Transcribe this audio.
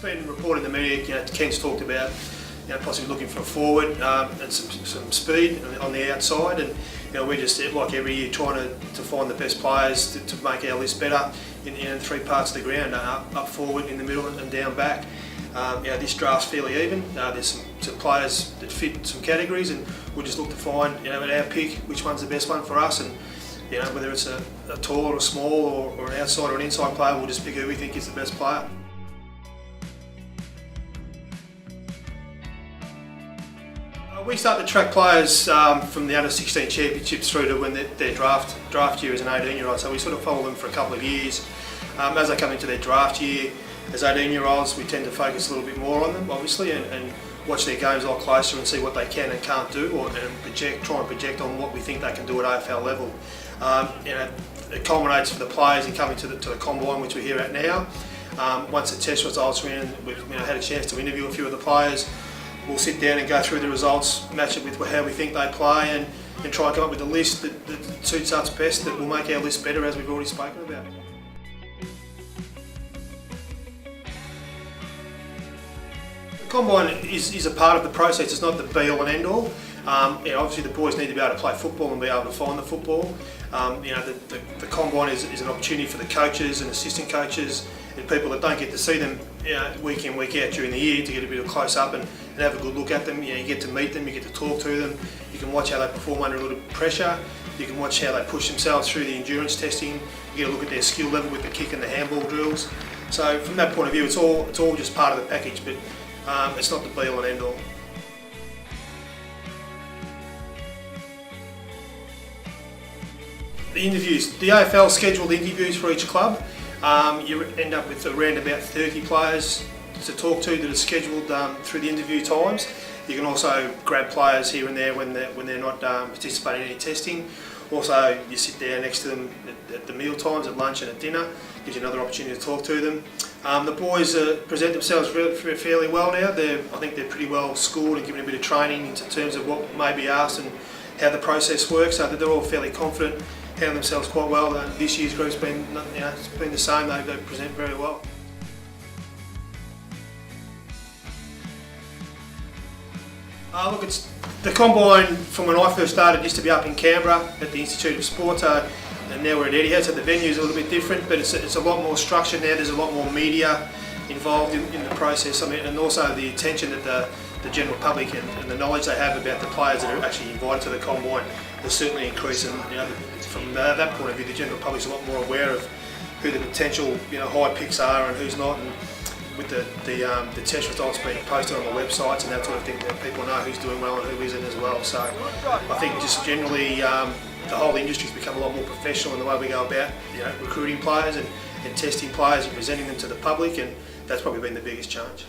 been reported in the media, Ken's talked about possibly looking for a forward and some speed on the outside, and we're just, like every year, trying to find the best players to make our list better in three parts of the ground, up forward, in the middle and down back. This draft's fairly even. There's some players that fit some categories, and we'll just look to find at our pick which one's the best one for us, and whether it's a tall or a small or an outside or an inside player, we'll just pick who we think is the best player. We start to track players from the under-16 championships through to when their draft year as an 18-year-old, so we sort of follow them for a couple of years. As they come into their draft year, as 18-year-olds, we tend to focus a little bit more on them, obviously, and watch their games a lot closer and see what they can and can't do, and try and project on what we think they can do at AFL level. It culminates for the players in coming to the combine, which we're here at now. Once the test results are in, we've had a chance to interview a few of the players. We'll sit down and go through the results, match it with how we think they play, and try and come up with a list that suits us best, that will make our list better, as we've already spoken about. The combine is a part of the process. It's not the be-all and end-all. Obviously the boys need to be able to play football and be able to find the football. The combine is an opportunity for the coaches and assistant coaches and people that don't get to see them week in, week out during the year, to get a bit of close up and have a good look at them. You get to meet them, you get to talk to them, you can watch how they perform under a little bit of pressure, you can watch how they push themselves through the endurance testing, you get a look at their skill level with the kick and the handball drills. So from that point of view, it's all just part of the package, but it's not the be-all and end-all. The interviews, the AFL scheduled interviews for each club. You end up with around about 30 players to talk to that are scheduled through the interview times. You can also grab players here and there when they're not participating in any testing. Also, you sit there next to them at the meal times, at lunch and at dinner. Gives you another opportunity to talk to them. The boys present themselves fairly well now. I think they're pretty well schooled and given a bit of training in terms of what may be asked and how the process works, so that they're all fairly confident, handle themselves quite well. This year's group's been, it's been the same. They present very well. Look, it's the combine from when I first started used to be up in Canberra at the Institute of Sport, and now we're at Etihad, so the venue's a little bit different, but it's a lot more structured now. There's a lot more media involved in the process. And also the attention that the general public and the knowledge they have about the players that are actually invited to the combine has certainly increased. And from that point of view, the general public's a lot more aware of who the potential high picks are and who's not. And with the test results being posted on the websites and that sort of thing, people know who's doing well and who isn't as well. So I think just generally the whole industry's become a lot more professional in the way we go about recruiting players and testing players and presenting them to the public, and that's probably been the biggest change.